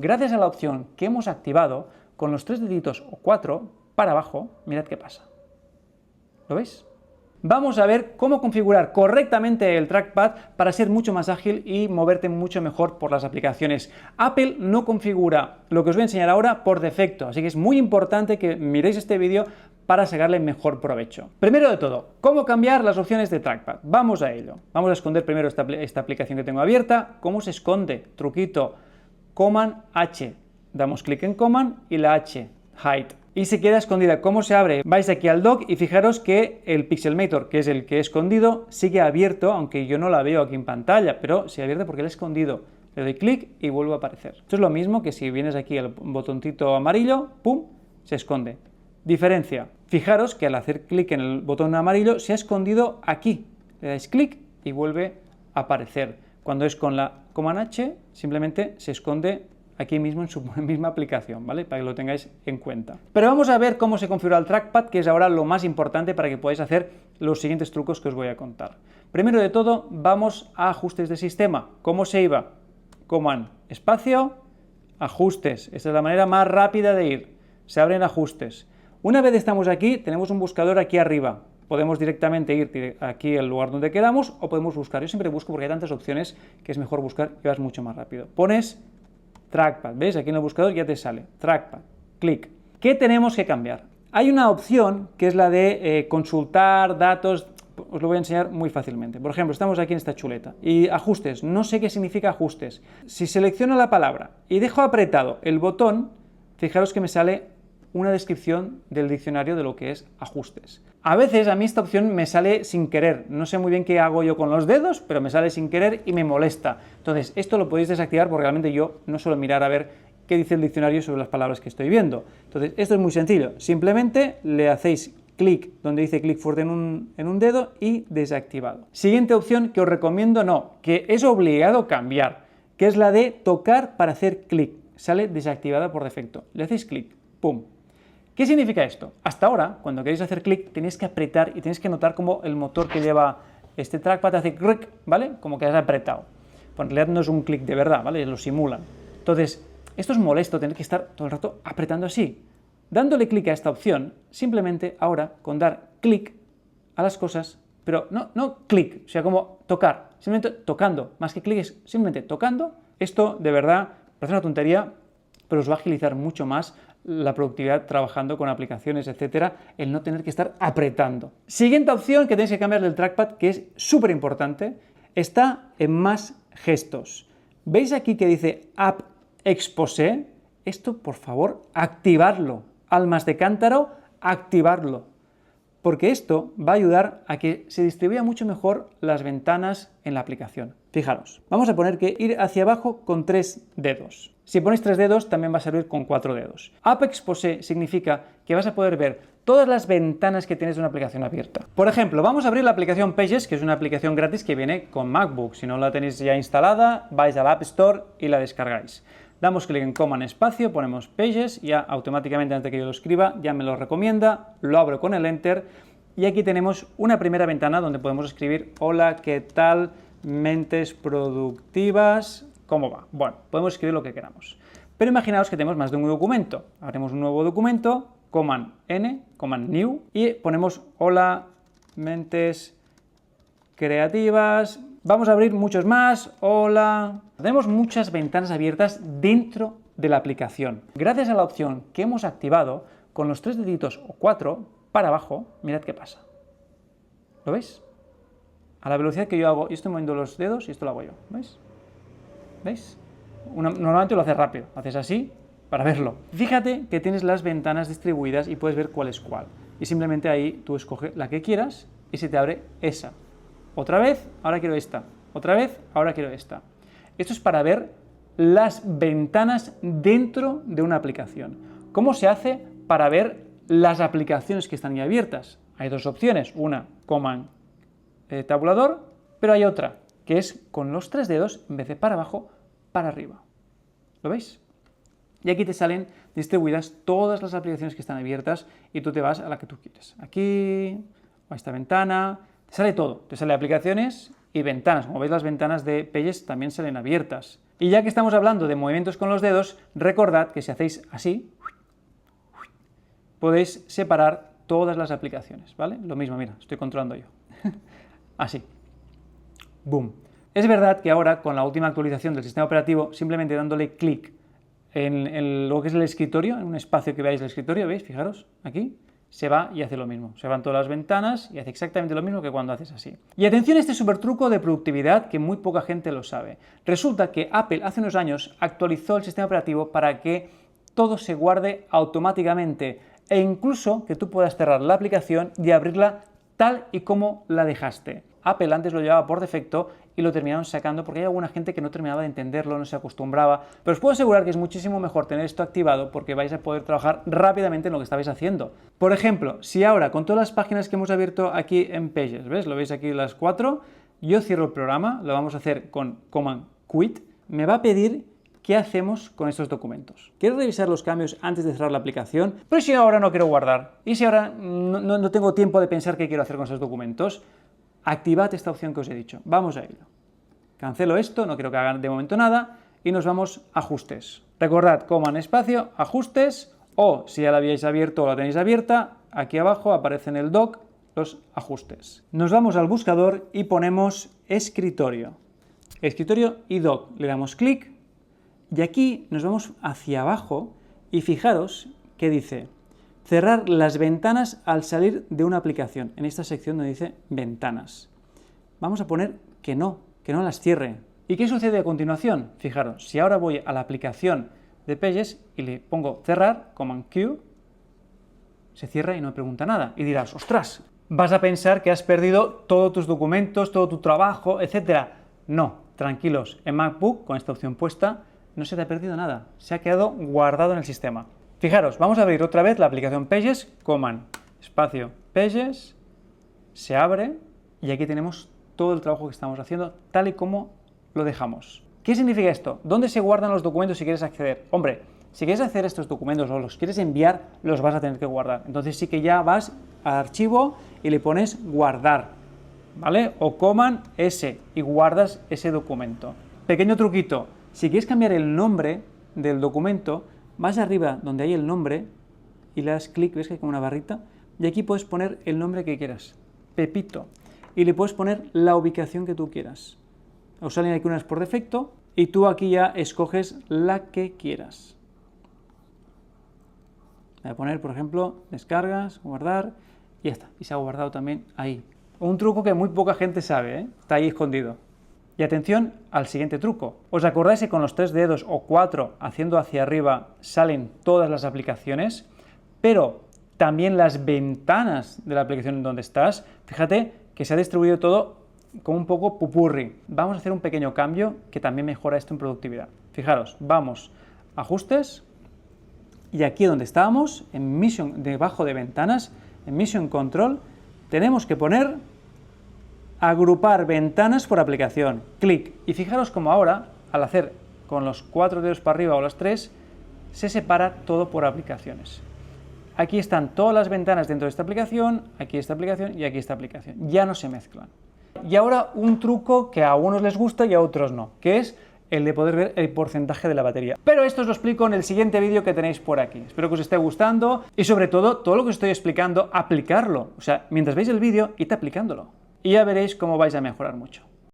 Gracias a la opción que hemos activado, con los 3 deditos o 4 para abajo, mirad qué pasa. ¿Lo veis? Vamos a ver cómo configurar correctamente el trackpad para ser mucho más ágil y moverte mucho mejor por las aplicaciones. Apple no configura lo que os voy a enseñar ahora por defecto, así que es muy importante que miréis este vídeo para sacarle mejor provecho. Primero de todo, ¿cómo cambiar las opciones de trackpad? Vamos a ello. Vamos a esconder primero esta aplicación que tengo abierta. ¿Cómo se esconde? Truquito, Command H. Damos clic en Command y la H, Hide. Y se queda escondida. ¿Cómo se abre? Vais aquí al dock y fijaros que el Pixelmator, que es el que he escondido, sigue abierto, aunque yo no la veo aquí en pantalla, pero sigue abierto porque lo he escondido. Le doy clic y vuelve a aparecer. Esto es lo mismo que si vienes aquí al botoncito amarillo, ¡pum!, se esconde. Diferencia. Fijaros que al hacer clic en el botón amarillo se ha escondido aquí. Le dais clic y vuelve a aparecer. Cuando es con la Command H, simplemente se esconde aquí mismo en su misma aplicación, ¿vale? Para que lo tengáis en cuenta. Pero vamos a ver cómo se configura el trackpad, que es ahora lo más importante para que podáis hacer los siguientes trucos que os voy a contar. Primero de todo, vamos a ajustes de sistema. ¿Cómo se iba? Command, espacio, ajustes. Esta es la manera más rápida de ir. Se abren ajustes. Una vez estamos aquí, tenemos un buscador aquí arriba. Podemos directamente ir aquí al lugar donde queramos o podemos buscar. Yo siempre busco porque hay tantas opciones que es mejor buscar y vas mucho más rápido. Pones trackpad, ¿ves? Aquí en el buscador ya te sale trackpad, clic. ¿Qué tenemos que cambiar? Hay una opción que es la de consultar datos, os lo voy a enseñar muy fácilmente. Por ejemplo, estamos aquí en esta chuleta y ajustes, no sé qué significa ajustes. Si selecciono la palabra y dejo apretado el botón, fijaros que me sale una descripción del diccionario de lo que es ajustes. A veces a mí esta opción me sale sin querer, no sé muy bien qué hago yo con los dedos, pero me sale sin querer y me molesta. Entonces, esto lo podéis desactivar porque realmente yo no suelo mirar a ver qué dice el diccionario sobre las palabras que estoy viendo. Entonces, esto es muy sencillo, simplemente le hacéis clic donde dice clic fuerte en un dedo y desactivado. Siguiente opción que os recomiendo que es obligado cambiar, que es la de tocar para hacer clic. Sale desactivada por defecto. Le hacéis clic, ¡pum! ¿Qué significa esto? Hasta ahora, cuando queréis hacer clic, tenéis que apretar y tenéis que notar cómo el motor que lleva este trackpad hace clic, ¿vale? Como que has apretado. Pues en realidad no es un clic de verdad, ¿vale? Lo simulan. Entonces, esto es molesto, tener que estar todo el rato apretando así. Dándole clic a esta opción, simplemente ahora, con dar clic a las cosas, pero no clic, o sea, como tocar, simplemente tocando, más que clic es simplemente tocando. Esto, de verdad, parece una tontería, pero os va a agilizar mucho más la productividad trabajando con aplicaciones, etcétera, el no tener que estar apretando. Siguiente opción que tenéis que cambiar del trackpad, que es súper importante, está en más gestos. ¿Veis aquí que dice App Exposé? Esto, por favor, activarlo. Almas de cántaro, activarlo. Porque esto va a ayudar a que se distribuya mucho mejor las ventanas en la aplicación. Fijaros, vamos a poner que ir hacia abajo con 3 dedos. Si ponéis 3 dedos, también va a servir con 4 dedos. App Exposé significa que vas a poder ver todas las ventanas que tienes de una aplicación abierta. Por ejemplo, vamos a abrir la aplicación Pages, que es una aplicación gratis que viene con MacBook. Si no la tenéis ya instalada, vais al App Store y la descargáis. Damos clic en Command espacio, ponemos Pages, ya automáticamente antes de que yo lo escriba ya me lo recomienda, lo abro con el Enter y aquí tenemos una primera ventana donde podemos escribir hola, ¿qué tal? Mentes productivas, ¿cómo va? Bueno, podemos escribir lo que queramos. Pero imaginaos que tenemos más de un documento. Haremos un nuevo documento, Command N, Command New y ponemos hola, mentes creativas. Vamos a abrir muchos más, hola. Tenemos muchas ventanas abiertas dentro de la aplicación. Gracias a la opción que hemos activado, con los 3 deditos o 4 para abajo, mirad qué pasa. ¿Lo veis? A la velocidad que yo hago, yo estoy moviendo los dedos y esto lo hago yo, ¿veis? ¿Veis? Normalmente lo haces rápido, haces así para verlo. Fíjate que tienes las ventanas distribuidas y puedes ver cuál es cuál. Y simplemente ahí tú escoges la que quieras y se te abre esa. Otra vez, ahora quiero esta. Otra vez, ahora quiero esta. Esto es para ver las ventanas dentro de una aplicación. ¿Cómo se hace para ver las aplicaciones que están ya abiertas? Hay dos opciones. Una, Command tabulador, pero hay otra, que es con los 3 dedos, en vez de para abajo, para arriba. ¿Lo veis? Y aquí te salen distribuidas todas las aplicaciones que están abiertas y tú te vas a la que tú quieres. Aquí, o a esta ventana, te sale todo. Te sale aplicaciones y ventanas. Como veis, las ventanas de Pages también salen abiertas. Y ya que estamos hablando de movimientos con los dedos, recordad que si hacéis así, podéis separar todas las aplicaciones, ¿vale? Lo mismo, mira, estoy controlando yo. Así. Boom. Es verdad que ahora, con la última actualización del sistema operativo, simplemente dándole clic en lo que es el escritorio, en un espacio que veáis el escritorio, ¿veis? Fijaros, aquí, se va y hace lo mismo. Se van todas las ventanas y hace exactamente lo mismo que cuando haces así. Y atención a este super truco de productividad que muy poca gente lo sabe. Resulta que Apple hace unos años actualizó el sistema operativo para que todo se guarde automáticamente e incluso que tú puedas cerrar la aplicación y abrirla tal y como la dejaste. Apple antes lo llevaba por defecto y lo terminaron sacando porque hay alguna gente que no terminaba de entenderlo, no se acostumbraba, pero os puedo asegurar que es muchísimo mejor tener esto activado porque vais a poder trabajar rápidamente en lo que estabais haciendo. Por ejemplo, si ahora con todas las páginas que hemos abierto aquí en Pages, ¿ves? Lo veis aquí las 4, yo cierro el programa, lo vamos a hacer con Command Quit, me va a pedir qué hacemos con estos documentos. ¿Quieres revisar los cambios antes de cerrar la aplicación? Pero si ahora no quiero guardar, y si ahora no tengo tiempo de pensar qué quiero hacer con esos documentos, activad esta opción que os he dicho. Vamos a ello. Cancelo esto, no quiero que hagan de momento nada, y nos vamos a Ajustes. Recordad, Command espacio, Ajustes, o si ya la habíais abierto o la tenéis abierta, aquí abajo aparece en el dock los ajustes. Nos vamos al buscador y ponemos Escritorio. Escritorio y dock. Le damos clic y aquí nos vamos hacia abajo y fijaros que dice cerrar las ventanas al salir de una aplicación. En esta sección donde dice ventanas. Vamos a poner que no las cierre. ¿Y qué sucede a continuación? Fijaros, si ahora voy a la aplicación de Pages y le pongo cerrar, Command Q, se cierra y no me pregunta nada. Y dirás, ostras, vas a pensar que has perdido todos tus documentos, todo tu trabajo, etc. No, tranquilos, en MacBook, con esta opción puesta, no se te ha perdido nada. Se ha quedado guardado en el sistema. Fijaros, vamos a abrir otra vez la aplicación Pages, Command, espacio, Pages, se abre y aquí tenemos todo el trabajo que estamos haciendo tal y como lo dejamos. ¿Qué significa esto? ¿Dónde se guardan los documentos si quieres acceder? Hombre, si quieres hacer estos documentos o los quieres enviar, los vas a tener que guardar. Entonces sí que ya vas al archivo y le pones guardar, ¿vale? O Command S y guardas ese documento. Pequeño truquito, si quieres cambiar el nombre del documento, vas arriba donde hay el nombre y le das clic, ves que hay como una barrita, y aquí puedes poner el nombre que quieras, Pepito, y le puedes poner la ubicación que tú quieras. Os salen aquí unas por defecto y tú aquí ya escoges la que quieras. Voy a poner, por ejemplo, descargas, guardar, y ya está, y se ha guardado también ahí. Un truco que muy poca gente sabe, ¿eh? Está ahí escondido. Y atención al siguiente truco. ¿Os acordáis que con los 3 dedos o 4 haciendo hacia arriba salen todas las aplicaciones? Pero también las ventanas de la aplicación en donde estás. Fíjate que se ha distribuido todo como un poco pupurri. Vamos a hacer un pequeño cambio que también mejora esto en productividad. Fijaros, vamos a Ajustes y aquí donde estábamos, en Mission, debajo de Ventanas, en Mission Control, tenemos que poner Agrupar ventanas por aplicación. Clic. Y fijaros como ahora, al hacer con los 4 dedos para arriba o los 3, se separa todo por aplicaciones. Aquí están todas las ventanas dentro de esta aplicación, aquí esta aplicación y aquí esta aplicación. Ya no se mezclan. Y ahora un truco que a unos les gusta y a otros no, que es el de poder ver el porcentaje de la batería. Pero esto os lo explico en el siguiente vídeo que tenéis por aquí. Espero que os esté gustando y sobre todo lo que os estoy explicando, aplicarlo. O sea, mientras veis el vídeo, id aplicándolo. Y ya veréis cómo vais a mejorar mucho.